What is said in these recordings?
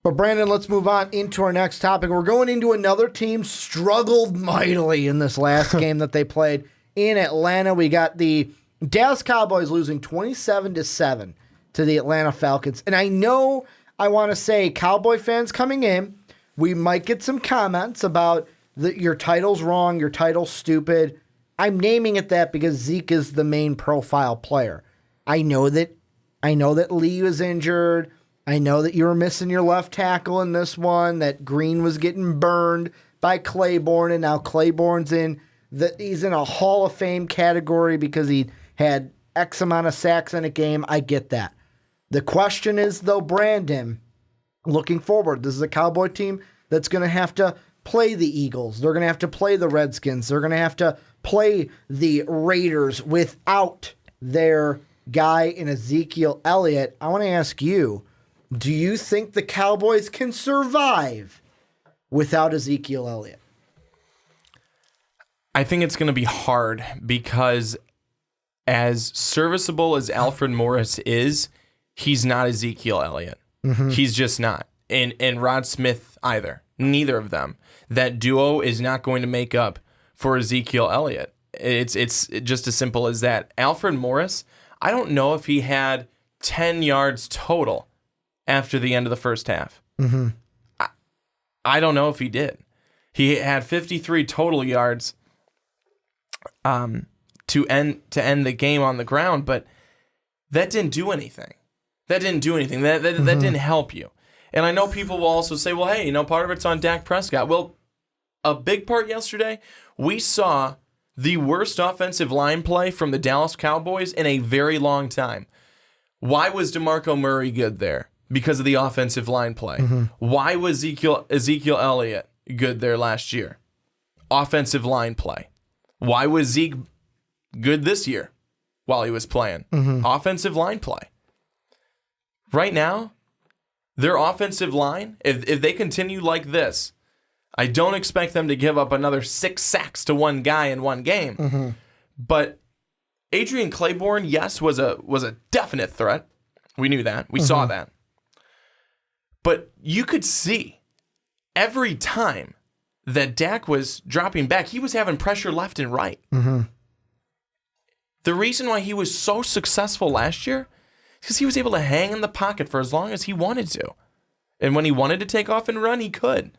But Brandon, let's move on into our next topic. We're going into another team struggled mightily in this last game that they played in Atlanta. We got the Dallas Cowboys losing 27-7 to the Atlanta Falcons. And I know I want to say Cowboy fans coming in, we might get some comments about your title's wrong, your title's stupid. I'm naming it that because Zeke is the main profile player. I know that Lee was injured. I know that you were missing your left tackle in this one, that Green was getting burned by Claiborne, and now Claiborne's he's in a Hall of Fame category because he had X amount of sacks in a game. I get that. The question is, though, Brandon, looking forward, this is a Cowboy team that's going to have to play the Eagles. They're going to have to play the Redskins. They're going to have to play the Raiders without their guy in Ezekiel Elliott. I want to ask you, do you think the Cowboys can survive without Ezekiel Elliott? I think it's going to be hard because as serviceable as Alfred Morris is, he's not Ezekiel Elliott. Mm-hmm. He's just not. And Rod Smith either. Neither of them. That duo is not going to make up for Ezekiel Elliott. It's just as simple as that. Alfred Morris, I don't know if he had 10 yards total after the end of the first half. Mm-hmm. I don't know if he did. He had 53 total yards to end the game on the ground, but that didn't do anything. That didn't help you. And I know people will also say, well, hey, part of it's on Dak Prescott. Well, a big part yesterday, we saw the worst offensive line play from the Dallas Cowboys in a very long time. Why was DeMarco Murray good there? Because of the offensive line play. Mm-hmm. Why was Ezekiel Elliott good there last year? Offensive line play. Why was Zeke good this year while he was playing? Mm-hmm. Offensive line play. Right now, their offensive line, if they continue like this, I don't expect them to give up another 6 sacks to one guy in one game. Mm-hmm. But Adrian Claiborne, yes, was a definite threat. We knew that. We saw that. But you could see every time that Dak was dropping back, he was having pressure left and right. Mm-hmm. The reason why he was so successful last year is because he was able to hang in the pocket for as long as he wanted to. And when he wanted to take off and run, he could.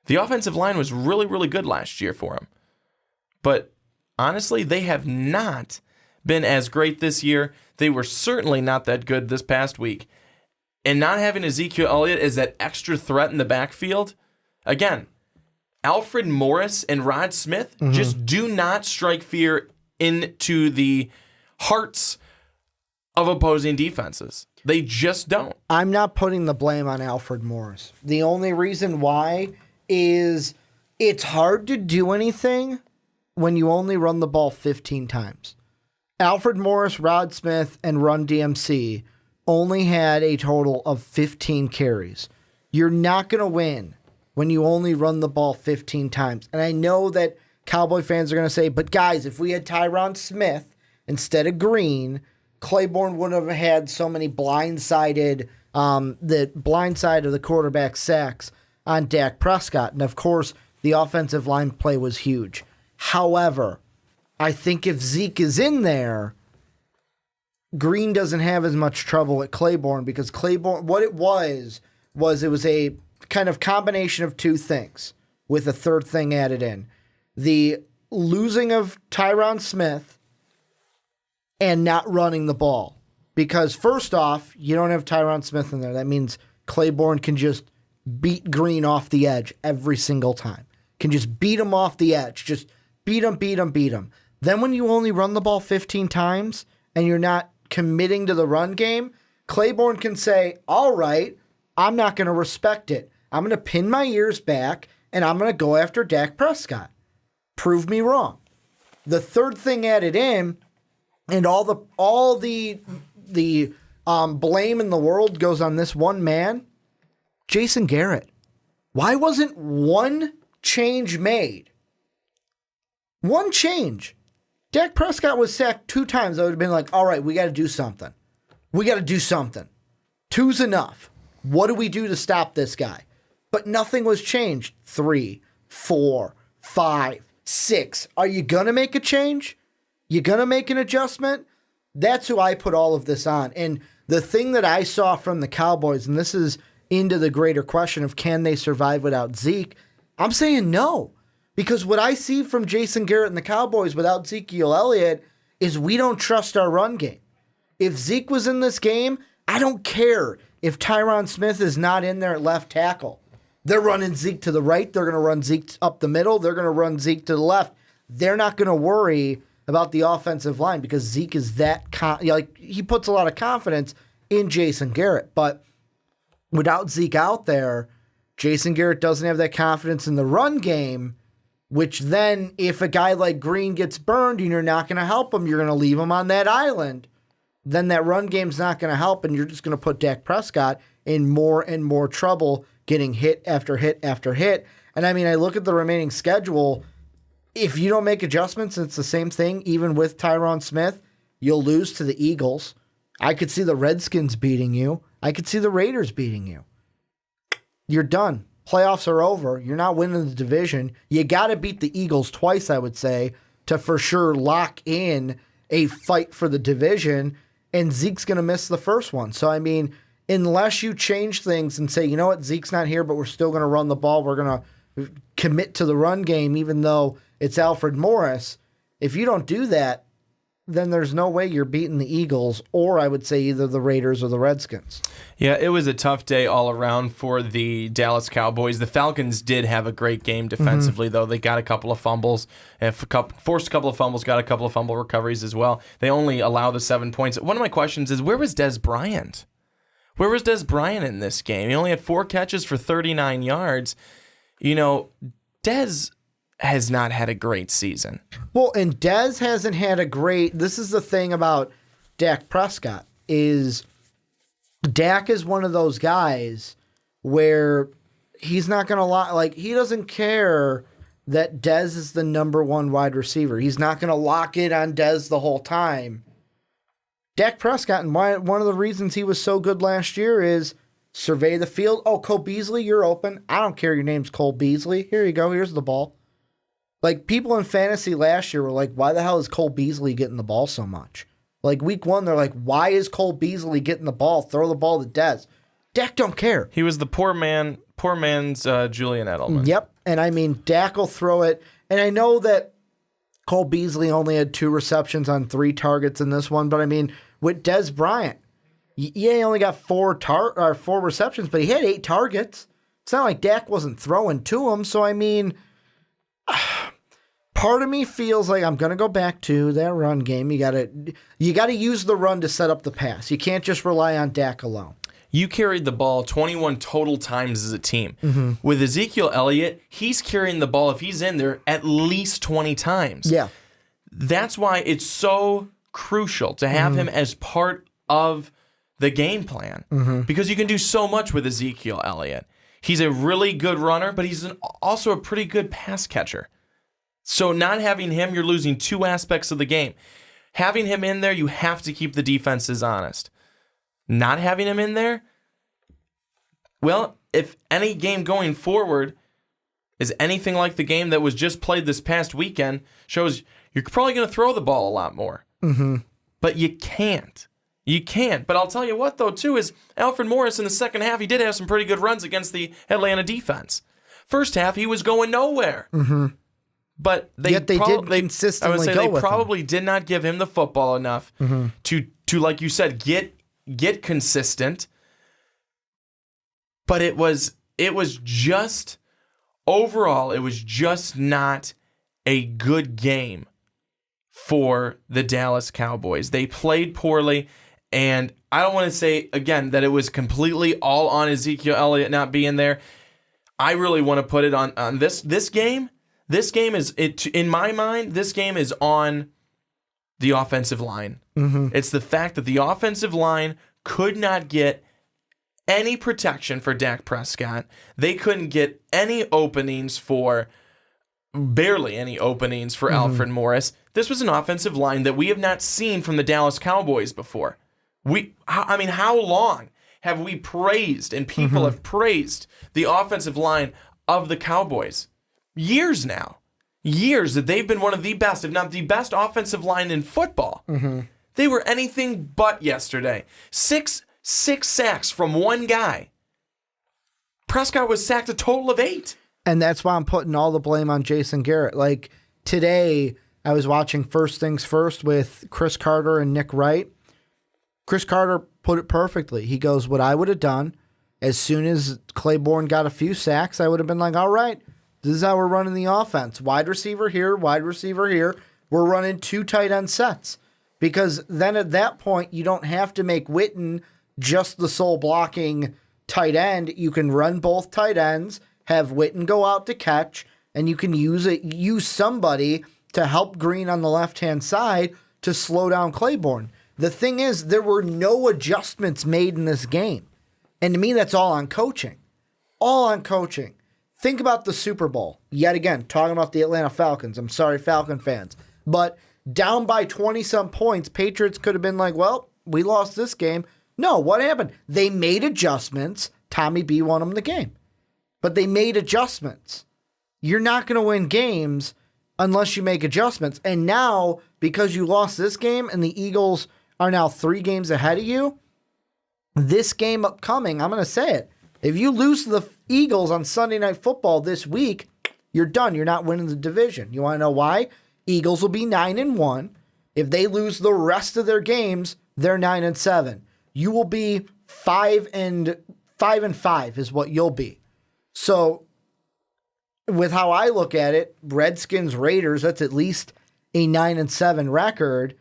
The offensive line was really, really good last year for him. But honestly, they have not been as great this year. They were certainly not that good this past week. And not having Ezekiel Elliott as that extra threat in the backfield, again, Alfred Morris and Rod Smith just do not strike fear into the hearts of opposing defenses. They just don't. I'm not putting the blame on Alfred Morris. The only reason why is it's hard to do anything when you only run the ball 15 times. Alfred Morris, Rod Smith, and Run DMC only had a total of 15 carries. You're not going to win when you only run the ball 15 times. And I know that Cowboy fans are going to say, but guys, if we had Tyron Smith instead of Green, Claiborne wouldn't have had so many the blind side of the quarterback sacks on Dak Prescott. And of course, the offensive line play was huge. However, I think if Zeke is in there, Green doesn't have as much trouble at Claiborne because Claiborne, what it was it was a kind of combination of two things with a third thing added in. The losing of Tyron Smith and not running the ball. Because first off, you don't have Tyron Smith in there. That means Claiborne can just beat Green off the edge every single time. Can just beat him off the edge. Just beat him. Then when you only run the ball 15 times and you're not committing to the run game, Claiborne can say, all right, I'm not going to respect it. I'm going to pin my ears back and I'm going to go after Dak Prescott. Prove me wrong. The third thing added in, and all the blame in the world goes on this one man, Jason Garrett. Why wasn't one change made? One change. Dak Prescott was sacked 2 times. I would have been like, all right, we got to do something. Two's enough. What do we do to stop this guy? But nothing was changed. 3, 4, 5, 6. Are you going to make a change? You going to make an adjustment? That's who I put all of this on. And the thing that I saw from the Cowboys, and this is into the greater question of can they survive without Zeke, I'm saying no. Because what I see from Jason Garrett and the Cowboys without Ezekiel Elliott is we don't trust our run game. If Zeke was in this game, I don't care if Tyron Smith is not in there at left tackle. They're running Zeke to the right. They're going to run Zeke up the middle. They're going to run Zeke to the left. They're not going to worry about the offensive line because Zeke is that he puts a lot of confidence in Jason Garrett. But without Zeke out there, Jason Garrett doesn't have that confidence in the run game, which then if a guy like Green gets burned and you're not going to help him, you're going to leave him on that island, then that run game's not going to help and you're just going to put Dak Prescott in more and more trouble getting hit after hit after hit. And I mean, I look at the remaining schedule. If you don't make adjustments, it's the same thing. Even with Tyron Smith, you'll lose to the Eagles. I could see the Redskins beating you. I could see the Raiders beating you. You're done. Playoffs are over. You're not winning the division. You got to beat the Eagles twice, I would say, to for sure lock in a fight for the division. And Zeke's going to miss the first one. So, I mean, unless you change things and say, you know what, Zeke's not here, but we're still going to run the ball. We're going to commit to the run game, even though it's Alfred Morris. If you don't do that, then there's no way you're beating the Eagles, or I would say either the Raiders or the Redskins. Yeah, it was a tough day all around for the Dallas Cowboys. The Falcons did have a great game defensively, though. They got a couple of fumbles, forced a couple of fumbles, got a couple of fumble recoveries as well. They only allow the 7 points. One of my questions is, where was Dez Bryant? Where was Dez Bryant in this game? He only had 4 catches for 39 yards. You know, Dez has not had a great season. Well, and Dez hasn't had a great... This is the thing about Dak Prescott, is Dak is one of those guys where he's not going to lie. Like, he doesn't care that Dez is the number 1 wide receiver. He's not going to lock in on Dez the whole time. Dak Prescott, and one of the reasons he was so good last year is survey the field. Oh, Cole Beasley, you're open. I don't care your name's Cole Beasley. Here you go. Here's the ball. Like, people in fantasy last year were like, why the hell is Cole Beasley getting the ball so much? Like, week 1, they're like, why is Cole Beasley getting the ball? Throw the ball to Dez. Dak don't care. He was the poor man's Julian Edelman. Yep. And I mean, Dak will throw it. And I know that Cole Beasley only had 2 receptions on 3 targets in this one, but I mean, with Dez Bryant, yeah, he only got 4 receptions, but he had 8 targets. It's not like Dak wasn't throwing to him. So, I mean, part of me feels like I'm going to go back to that run game. You got to use the run to set up the pass. You can't just rely on Dak alone. You carried the ball 21 total times as a team. Mm-hmm. With Ezekiel Elliott, he's carrying the ball, if he's in there, at least 20 times. Yeah. That's why it's so crucial to have him as part of the game plan. Mm-hmm. Because you can do so much with Ezekiel Elliott. He's a really good runner, but he's also a pretty good pass catcher. So not having him, you're losing 2 aspects of the game. Having him in there, you have to keep the defenses honest. Not having him in there, well, if any game going forward is anything like the game that was just played this past weekend, shows you're probably going to throw the ball a lot more. Mm-hmm. But you can't. You can't. But I'll tell you what, though, too, is Alfred Morris in the second half, he did have some pretty good runs against the Atlanta defense. First half, he was going nowhere. Mm-hmm. But they did consistently go with him. They probably did not give him the football enough to like you said, get consistent. But it was just overall, it was just not a good game for the Dallas Cowboys. They played poorly, and I don't want to say again that it was completely all on Ezekiel Elliott not being there. I really want to put it on this game. This game is, in my mind, this game is on the offensive line. Mm-hmm. It's the fact that the offensive line could not get any protection for Dak Prescott. They couldn't get any openings barely any openings for Alfred Morris. This was an offensive line that we have not seen from the Dallas Cowboys before. How long have we praised and people have praised the offensive line of the Cowboys? Years now. Years that they've been one of the best, if not the best offensive line in football. They were anything but yesterday. Six sacks from one guy. Prescott was sacked a total of 8. And that's why I'm putting all the blame on Jason Garrett. Like today, I was watching First Things First with Chris Carter and Nick Wright. Chris Carter put it perfectly. He goes, what I would have done, as soon as Claiborne got a few sacks, I would have been like, all right, this is how we're running the offense. Wide receiver here, wide receiver here. We're running 2 tight end sets. Because then at that point, you don't have to make Witten just the sole blocking tight end. You can run both tight ends, have Witten go out to catch, and you can use somebody to help Green on the left-hand side to slow down Claiborne. The thing is, there were no adjustments made in this game. And to me, that's all on coaching. All on coaching. Think about the Super Bowl. Yet again, talking about the Atlanta Falcons. I'm sorry, Falcon fans. But down by 20-some points, Patriots could have been like, well, we lost this game. No, what happened? They made adjustments. Tommy B won them the game. But they made adjustments. You're not going to win games unless you make adjustments. And now, because you lost this game and the Eagles are now 3 games ahead of you, this game upcoming, I'm going to say it. If you lose to the Eagles on Sunday Night Football this week, you're done. You're not winning the division. You want to know why? Eagles will be 9-1. If they lose the rest of their games, they're 9-7. You will be 5-5 is what you'll be. So, with how I look at it, Redskins, Raiders, that's at least a 9-7 record.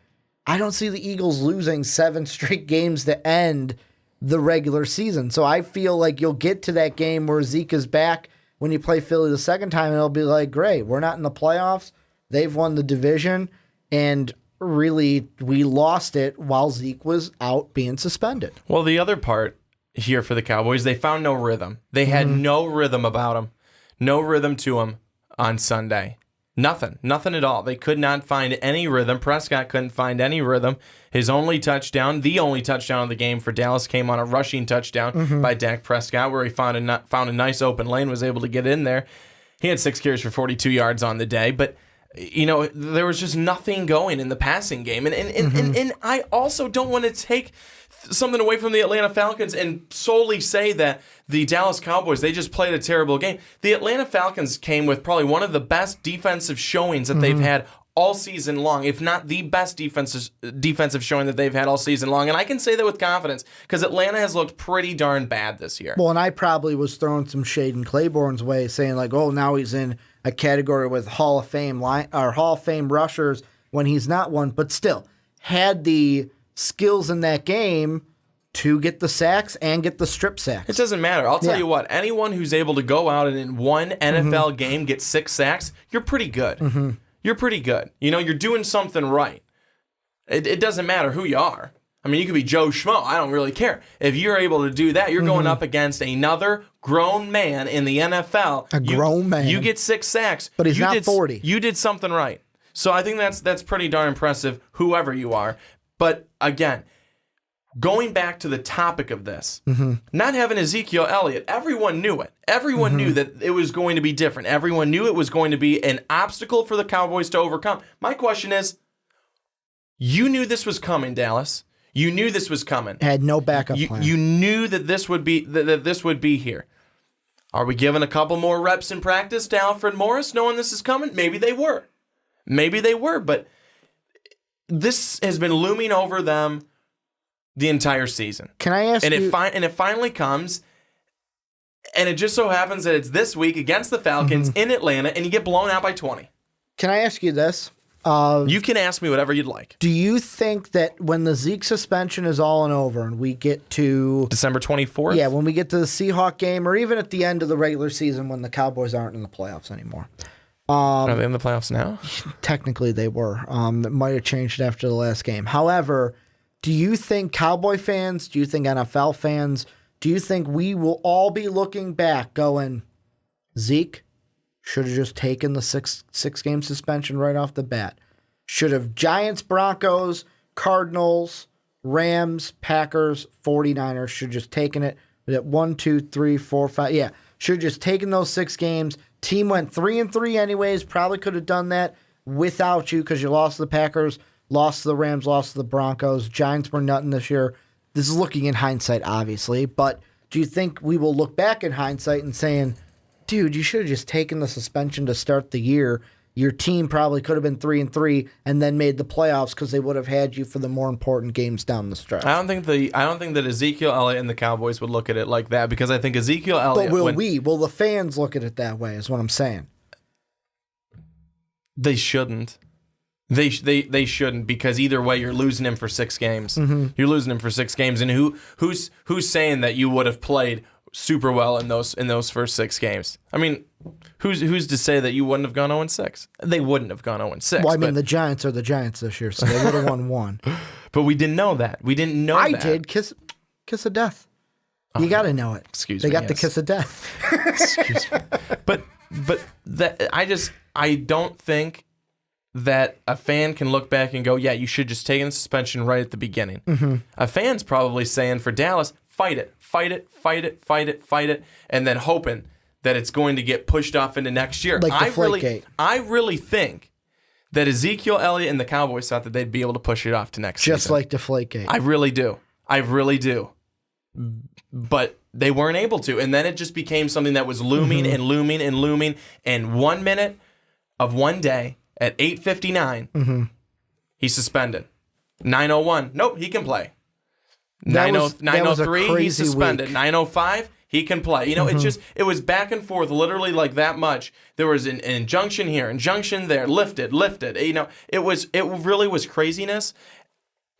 I don't see the Eagles losing 7 straight games to end the regular season. So I feel like you'll get to that game where Zeke is back when you play Philly the second time, and it'll be like, great, we're not in the playoffs. They've won the division, and really, we lost it while Zeke was out being suspended. Well, the other part here for the Cowboys, they found no rhythm. They had no rhythm about them. No rhythm to them on Sunday. Nothing at all. They could not find any rhythm. Prescott couldn't find any rhythm. His only touchdown, the only touchdown of the game for Dallas, came on a rushing touchdown by Dak Prescott, where he found a nice open lane, was able to get in there. He had 6 carries for 42 yards on the day, but there was just nothing going in the passing game. And I also don't want to take something away from the Atlanta Falcons and solely say that the Dallas Cowboys, they just played a terrible game. The Atlanta Falcons came with probably one of the best defensive showings that they've had all season long, if not the best defensive showing that they've had all season long. And I can say that with confidence because Atlanta has looked pretty darn bad this year. Well, and I probably was throwing some shade in Claiborne's way, saying like, oh, now he's in a category with Hall of Fame rushers when he's not one, but still had the skills in that game to get the sacks and get the strip sacks. It doesn't matter. I'll tell you what, anyone who's able to go out and in one NFL game get 6 sacks, you're pretty good. You're pretty good. You're doing something right. It doesn't matter who you are. I mean, you could be Joe Schmo. I don't really care. If you're able to do that, you're going up against another grown man in the NFL. Grown man. You get 6 sacks. But he's not 40. You did something right. So I think that's pretty darn impressive, whoever you are. But again, going back to the topic of this, not having Ezekiel Elliott, everyone knew it. Everyone knew that it was going to be different. Everyone knew it was going to be an obstacle for the Cowboys to overcome. My question is, you knew this was coming, Dallas. You knew this was coming. Had no backup plan. You knew that this would be that this would be here. Are we giving a couple more reps in practice to Alfred Morris, knowing this is coming? Maybe they were. But this has been looming over them the entire season. Can I ask you? And it finally comes, and it just so happens that it's this week against the Falcons in Atlanta, and you get blown out by 20. Can I ask you this? You can ask me whatever you'd like. Do you think that when the Zeke suspension is all and over and we get to December 24th? Yeah, when we get to the Seahawk game, or even at the end of the regular season when the Cowboys aren't in the playoffs anymore. Are they in the playoffs now? Technically they were. That might have changed after the last game. However, do you think Cowboy fans, do you think NFL fans, do you think we will all be looking back going, Zeke should have just taken the six game suspension right off the bat? Should have Giants, Broncos, Cardinals, Rams, Packers, 49ers should just taken it. At 1, 2, 3, 4, 5. Yeah, should have just taken those 6 games. Team went 3-3 anyways. Probably could have done that without you because you lost to the Packers, lost to the Rams, lost to the Broncos. Giants were nutting this year. This is looking in hindsight, obviously. But do you think we will look back in hindsight and saying, dude, you should have just taken the suspension to start the year? Your team probably could have been 3-3 and then made the playoffs because they would have had you for the more important games down the stretch. I don't think that Ezekiel Elliott and the Cowboys would look at it like that because I think Ezekiel Elliott. But will the fans look at it that way? Is what I'm saying. They shouldn't. They shouldn't because either way you're losing him for 6 games. Mm-hmm. You're losing him for 6 games, and who's saying that you would have played super well in those first 6 games? I mean, who's to say that you wouldn't have gone 0-6? They wouldn't have gone 0-6. Well, I mean, the Giants are the Giants this year, so they would have won 1. But we didn't know that. We didn't know that. I did. Kiss of death. You got to know it. Excuse me. They got the yes. kiss of death. Excuse me. But that I don't think that a fan can look back and go, yeah, you should just take the suspension right at the beginning. Mm-hmm. A fan's probably saying for Dallas, fight it, and then hoping that it's going to get pushed off into next year. Like Deflategate. I really think that Ezekiel Elliott and the Cowboys thought that they'd be able to push it off to next season. Just like Deflategate. I really do. But they weren't able to. And then it just became something that was looming and looming and looming. And 1 minute of one day at 8:59, he's suspended. 9:01, nope, he can play. 9:03, he's suspended. 9:05, he can play. You know, it was back and forth literally like that much. There was an injunction here, injunction there, lifted. You know, it really was craziness.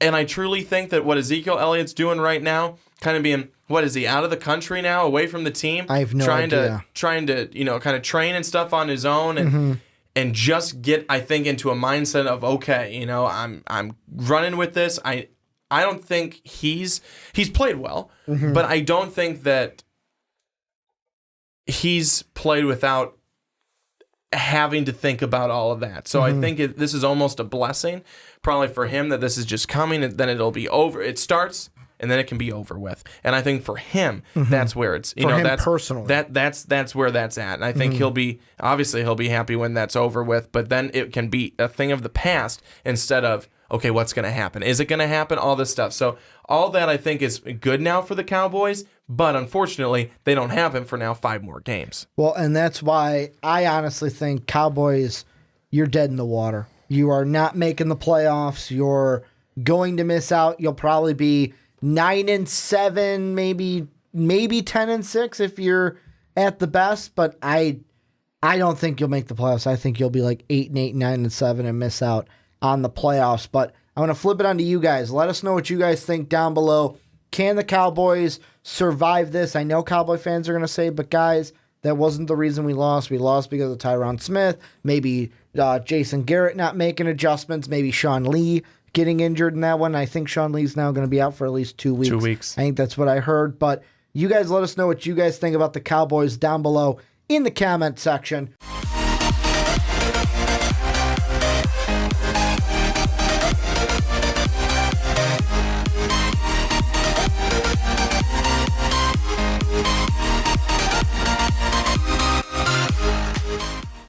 And I truly think that what Ezekiel Elliott's doing right now, kind of being, what is he, out of the country now, away from the team? I have no idea. Trying to, you know, kind of train and stuff on his own and just get, I think, into a mindset of, okay, you know, I'm running with this. I don't think he's played well, but I don't think that he's played without having to think about all of that. So I think this is almost a blessing, probably for him, that this is just coming and then it'll be over. It starts and then it can be over with. And I think for him, that's where it's, you for know, him that's personally. That's where that's at. And I think he'll be happy when that's over with, but then it can be a thing of the past instead of, okay, what's going to happen? Is it going to happen? All this stuff. So all that I think is good now for the Cowboys, but unfortunately, they don't have him for now 5 more games. Well, and that's why I honestly think Cowboys, you're dead in the water. You are not making the playoffs. You're going to miss out. You'll probably be 9-7, maybe 10-6 if you're at the best. But I don't think you'll make the playoffs. I think you'll be like 8-8, 9-7, and miss out on the playoffs. But I'm going to flip it onto you guys. Let us know what you guys think down below. Can the Cowboys survive this? I know Cowboy fans are going to say, but guys, that wasn't the reason we lost. We lost because of Tyron Smith, maybe Jason Garrett not making adjustments, maybe Sean Lee getting injured in that one. I think Sean Lee's now going to be out for at least 2 weeks. 2 weeks. I think that's what I heard. But you guys let us know what you guys think about the Cowboys down below in the comment section.